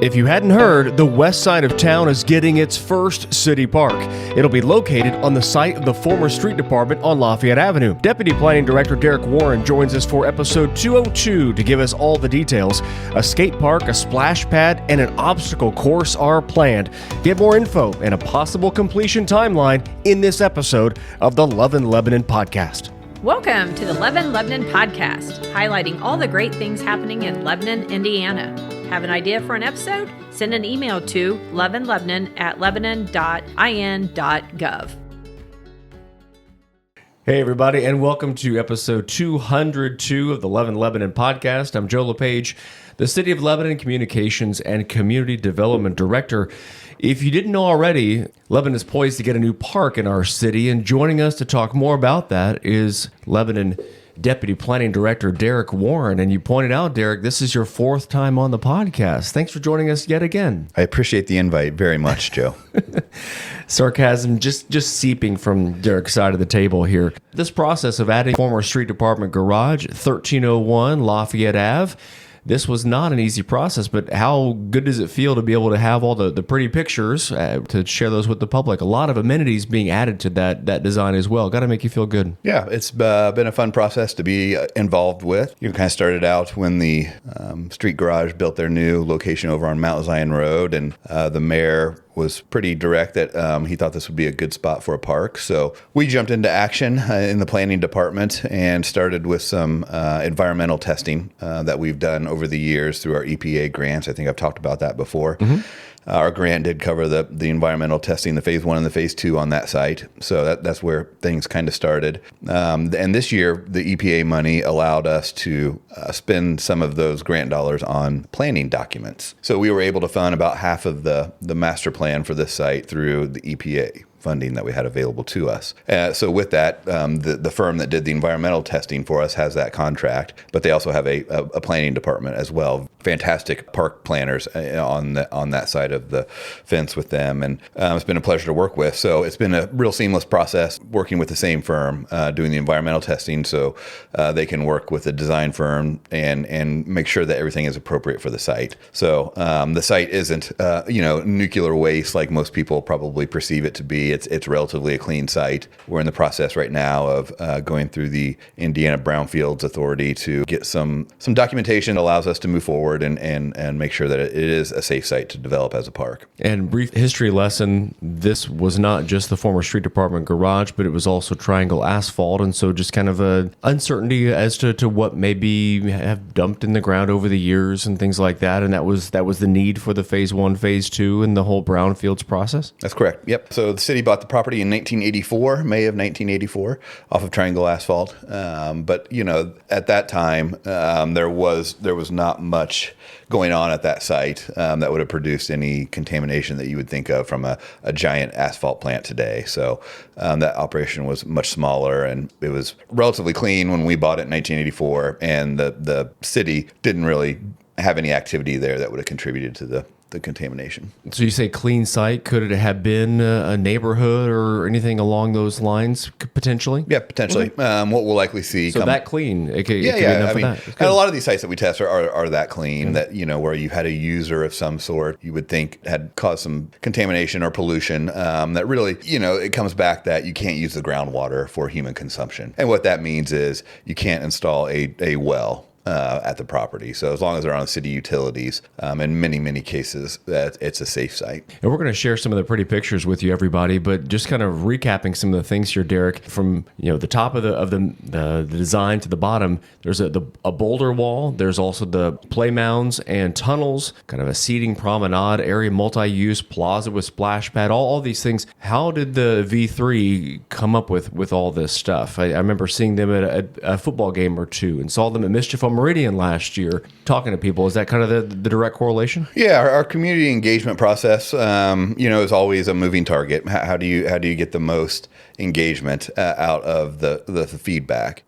If you hadn't heard, the west side of town is getting its first city park. It'll be located on the site of the former street department on Lafayette Avenue. Deputy Planning Director Derek Warren joins us for episode 202 to give us all the details. A skate park, a splash pad, and an obstacle course are planned. Get more info and a possible completion timeline in this episode of the Love in Lebanon podcast. Welcome to the Love in Lebanon podcast, highlighting all the great things happening in Lebanon, Indiana. Have an idea for an episode? Send an email to loveinlebanon@lebanon.in.gov. Hey everybody, and welcome to episode 202 of the Love in Lebanon podcast. I'm Joe LePage, the City of Lebanon Communications and Community Development Director. If you didn't know already, Lebanon is poised to get a new park in our city, and joining us to talk more about that is Lebanon Deputy Planning Director Derek Warren. And you pointed out, Derek, this is your fourth time on the podcast. Thanks for joining us yet again. I appreciate the invite very much, Joe. Sarcasm just seeping from Derek's side of the table here. This process of adding former street department garage, 1301 Lafayette Ave, this was not an easy process, but how good does it feel to be able to have all the pretty pictures to share those with the public? A lot of amenities being added to that design as well. Got to make you feel good. Yeah, it's been a fun process to be involved with. You kind of started out when the street garage built their new location over on Mount Zion Road, and the mayor was pretty direct that he thought this would be a good spot for a park. So we jumped into action in the planning department and started with some environmental testing that we've done over the years through our EPA grants. I think I've talked about that before. Mm-hmm. Our grant did cover the environmental testing, the phase 1 and the phase 2 on that site. So that's where things kind of started. And this year, the EPA money allowed us to spend some of those grant dollars on planning documents. So we were able to fund about half of the master plan for this site through the EPA funding that we had available to us. So with that, the firm that did the environmental testing for us has that contract, but they also have a planning department as well. Fantastic park planners on that side of the fence with them, and it's been a pleasure to work with. So it's been a real seamless process working with the same firm doing the environmental testing, so they can work with the design firm and make sure that everything is appropriate for the site. So the site isn't nuclear waste like most people probably perceive it to be. It's relatively a clean site. We're in the process right now of going through the Indiana Brownfields Authority to get some documentation that allows us to move forward and make sure that it is a safe site to develop as a park. And brief history lesson, this was not just the former street department garage, but it was also Triangle Asphalt. And so just kind of a uncertainty as to what maybe have dumped in the ground over the years and things like that. And that was the need for the phase 1, phase 2, and the whole Brownfields process? That's correct. Yep. So the city bought the property in 1984, May of 1984, off of Triangle Asphalt. But at that time, there was not much going on at that site that would have produced any contamination that you would think of from a giant asphalt plant today. So that operation was much smaller, and it was relatively clean when we bought it in 1984. And the city didn't really have any activity there that would have contributed to the contamination. So you say clean site. Could it have been a neighborhood or anything along those lines potentially? Yeah, potentially. Okay. What we'll likely see. So that clean. It could be enough I mean, of that. And a lot of these sites that we test are that clean that, where you had a user of some sort you would think had caused some contamination or pollution that really, it comes back that you can't use the groundwater for human consumption. And what that means is you can't install a well at the property. So as long as they're on city utilities, in many, many cases, that it's a safe site. And we're going to share some of the pretty pictures with you, everybody, but just kind of recapping some of the things here, Derek, from the top of the design to the bottom, there's a boulder wall. There's also the play mounds and tunnels, kind of a seating promenade area, multi-use plaza with splash pad, all these things. How did the V3 come up with all this stuff? I remember seeing them at a football game or two and saw them at Mischief on Meridian last year talking to people. Is that kind of the direct correlation? Yeah, our community engagement process, is always a moving target. How do you get the most engagement out of the feedback,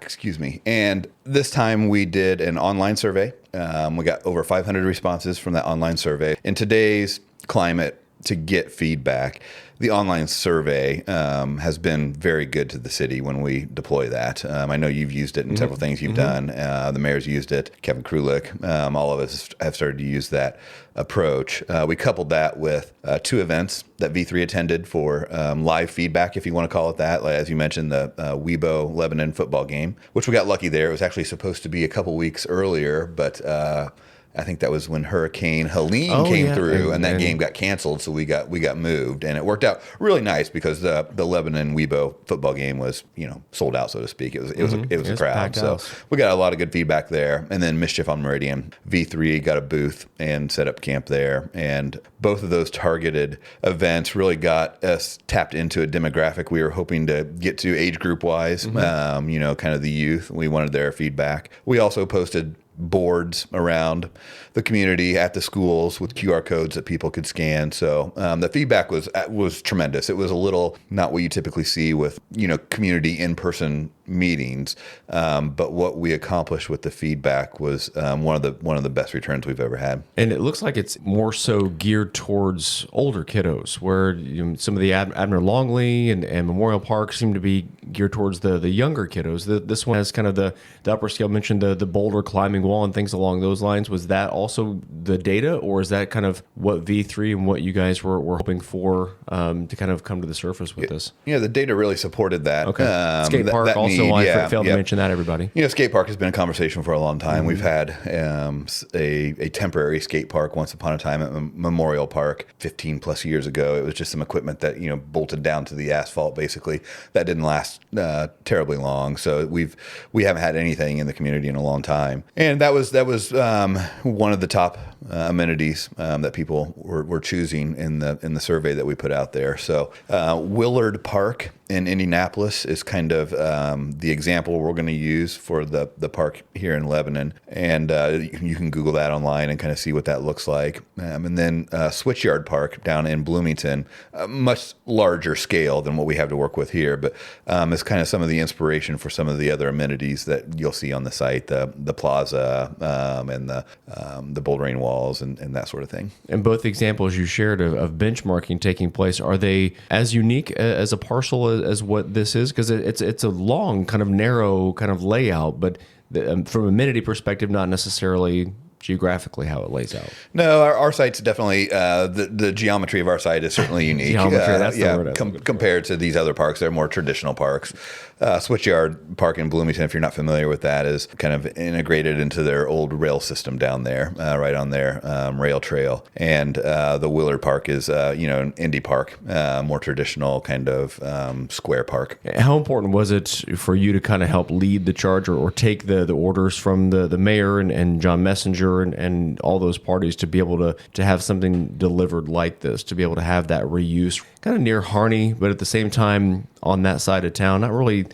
excuse me. And this time we did an online survey. We got over 500 responses from that online survey. In today's climate, to get feedback. The online survey has been very good to the city when we deploy that. I know you've used it in several things you've done. The mayor's used it. Kevin Krulik, all of us have started to use that approach. We coupled that with 2 events that V3 attended for live feedback, if you want to call it that. Like, as you mentioned, the Weibo Lebanon football game, which we got lucky there. It was actually supposed to be a couple weeks earlier, but I think that was when Hurricane Helene came through, and that game got canceled, so we got moved, and it worked out really nice because the Lebanon Weibo football game was sold out, so to speak. It was a crowd, so we got a lot of good feedback there. And then Mischief on Meridian, V3 got a booth and set up camp there, and both of those targeted events really got us tapped into a demographic we were hoping to get to age group wise. Kind of the youth. We wanted their feedback. We also posted boards around the community at the schools with QR codes that people could scan. So the feedback was tremendous. It was a little not what you typically see with community in-person meetings, but what we accomplished with the feedback was one of the best returns we've ever had. And it looks like it's more so geared towards older kiddos, where some of the Abner Longley and Memorial Park seem to be geared towards the younger kiddos. This one has kind of the upper scale, mentioned the boulder climbing wall and things along those lines. Was that also the data, or is that kind of what V3 and what you guys were hoping for to kind of come to the surface with this? The data really supported that. Okay. Skate park also. I failed to mention that, everybody. Skate park has been a conversation for a long time. We've had a temporary skate park once upon a time at Memorial Park 15 plus years ago. It was just some equipment that bolted down to the asphalt. Basically, that didn't last terribly long. So we haven't had anything in the community in a long time, and that was one of the top amenities that people were choosing in the survey that we put out there. So Willard Park in Indianapolis is kind of the example we're going to use for the park here in Lebanon, and you can Google that online and kind of see what that looks like. And then Switchyard Park down in Bloomington, much larger scale than what we have to work with here, but it's kind of some of the inspiration for some of the other amenities that you'll see on the site, the plaza and the bouldering walls and that sort of thing. And both examples you shared of benchmarking taking place, are they as unique as a parcel as what this is? Because it's a long, kind of narrow kind of layout, but from an amenity perspective, not necessarily geographically how it lays out. No, our site's definitely the geometry of our site is certainly unique. That's the word compared to these other parks. They're more traditional parks. Switchyard Park in Bloomington, if you're not familiar with that, is kind of integrated into their old rail system down there, right on their rail trail. And the Willard Park is, an Indy Park, more traditional kind of square park. How important was it for you to kind of help lead the charge or take the orders from the mayor and John Messenger and all those parties to be able to have something delivered like this, to be able to have that reuse kind of near Harney, but at the same time on that side of town, not really,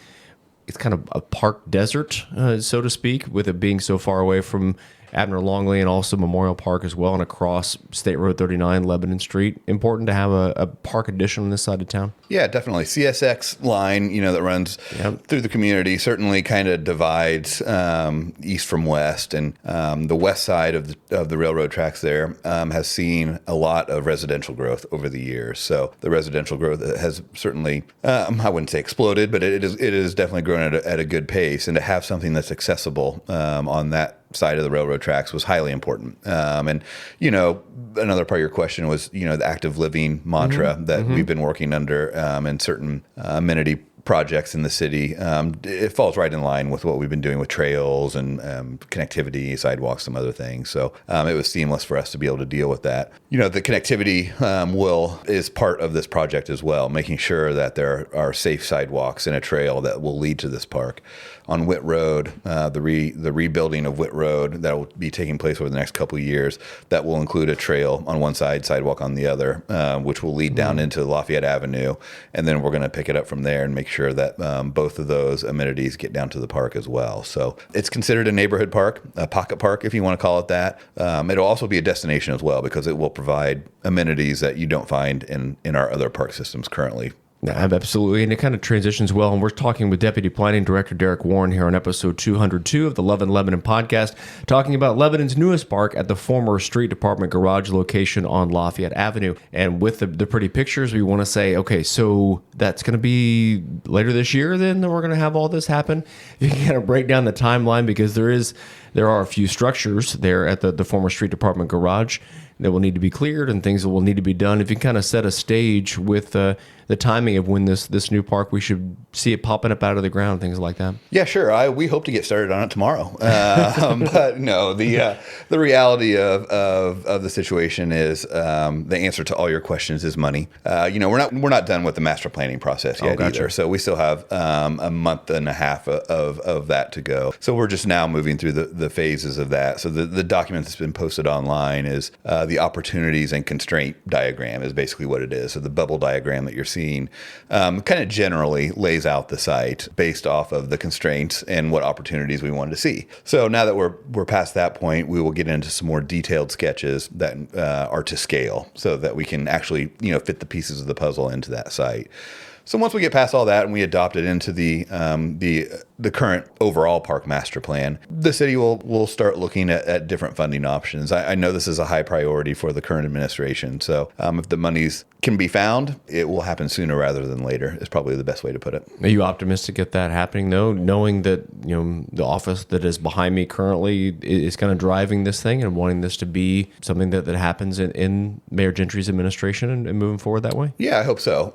it's kind of a park desert, so to speak, with it being so far away from Abner Longley and also Memorial Park as well, and across State Road 39, Lebanon Street. Important to have a park addition on this side of town? Yeah, definitely. CSX line, that runs through the community certainly kind of divides east from west, and the west side of the railroad tracks there has seen a lot of residential growth over the years. So the residential growth has certainly, I wouldn't say exploded, but it is definitely grown at a good pace, and to have something that's accessible on that side of the railroad tracks was highly important. And another part of your question was, the active living mantra that we've been working under in certain amenity projects in the city. It falls right in line with what we've been doing with trails and connectivity, sidewalks, some other things. So it was seamless for us to be able to deal with that. The connectivity is part of this project as well, making sure that there are safe sidewalks and a trail that will lead to this park. On Witt Road, the rebuilding of Witt Road that will be taking place over the next couple of years, that will include a trail on one side, sidewalk on the other, which will lead down into Lafayette Avenue. And then we're going to pick it up from there and make sure that both of those amenities get down to the park as well. So it's considered a neighborhood park, a pocket park, if you want to call it that. It'll also be a destination as well, because it will provide amenities that you don't find in our other park systems currently. Absolutely, and it kind of transitions well. And we're talking with Deputy Planning Director Derek Warren here on episode 202 of the Love in Lebanon podcast, talking about Lebanon's newest park at the former Street Department garage location on Lafayette Avenue. And with the pretty pictures, we want to say, okay, so that's going to be later this year then that we're going to have all this happen. You can kind of break down the timeline, because there are a few structures there at the former Street Department garage that will need to be cleared and things that will need to be done. If you can kind of set a stage with the timing of when this new park, we should see it popping up out of the ground, things like that. Yeah, sure. We hope to get started on it tomorrow. But no, the reality of the situation is the answer to all your questions is money. We're not done with the master planning process yet either. So we still have a month and a half of that to go. So we're just now moving through the phases of that. So the document that's been posted online is the opportunities and constraint diagram is basically what it is. So the bubble diagram that you're seeing kind of generally lays out the site based off of the constraints and what opportunities we wanted to see. So now that we're past that point, we will get into some more detailed sketches that are to scale, so that we can actually fit the pieces of the puzzle into that site. So once we get past all that and we adopt it into the current overall park master plan, the city will start looking at different funding options. I know this is a high priority for the current administration. So if the monies can be found, it will happen sooner rather than later is probably the best way to put it. Are you optimistic at that happening, though, knowing that the office that is behind me currently is kind of driving this thing and wanting this to be something that happens in Mayor Gentry's administration and moving forward that way? Yeah, I hope so.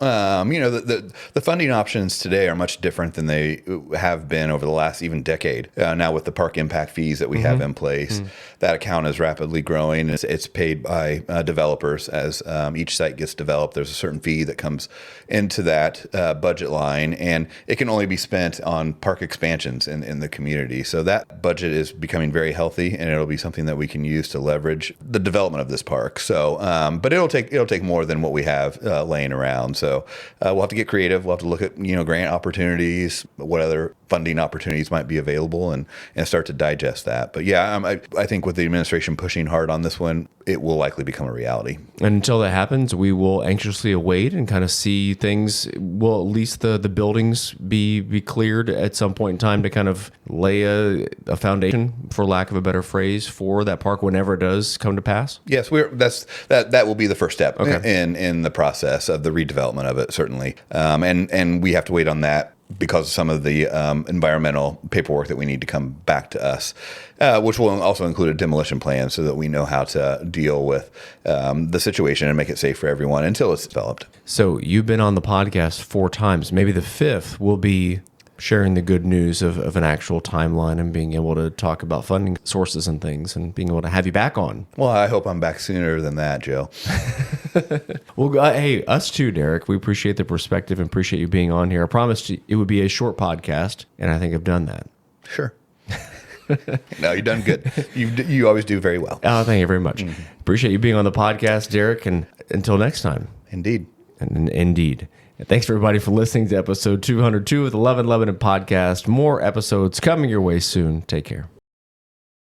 The funding options today are much different than they have been over the last even decade. Now with the park impact fees that we have in place, that account is rapidly growing. It's paid by developers as each site gets developed. There's a certain fee that comes into that budget line, and it can only be spent on park expansions in the community. So that budget is becoming very healthy, and it'll be something that we can use to leverage the development of this park. So, but it'll take more than what we have laying around. So we'll have to get creative. We'll have to look at grant opportunities, what other funding opportunities might be available, and start to digest that. But yeah, I think with the administration pushing hard on this one, it will likely become a reality. And until that happens, we will anxiously await and kind of see things. Will at least the buildings be cleared at some point in time to kind of lay a foundation, for lack of a better phrase, for that park whenever it does come to pass? Yes, that will be the first step in the process of the redevelopment of it, certainly. And we have to wait on that because of some of the environmental paperwork that we need to come back to us, which will also include a demolition plan so that we know how to deal with the situation and make it safe for everyone until it's developed. So you've been on the podcast 4 times. Maybe the 5th will be sharing the good news of an actual timeline and being able to talk about funding sources and things and being able to have you back on. Well, I hope I'm back sooner than that, Joe. Well, hey, us too, Derek. We appreciate the perspective and appreciate you being on here. I promised it would be a short podcast, and I think I've done that. Sure. No, you've done good. You always do very well. Oh, thank you very much. Mm-hmm. Appreciate you being on the podcast, Derek, and until next time. Indeed. Indeed. And thanks for everybody for listening to episode 202 of the Love in Lebanon podcast. More episodes coming your way soon. Take care.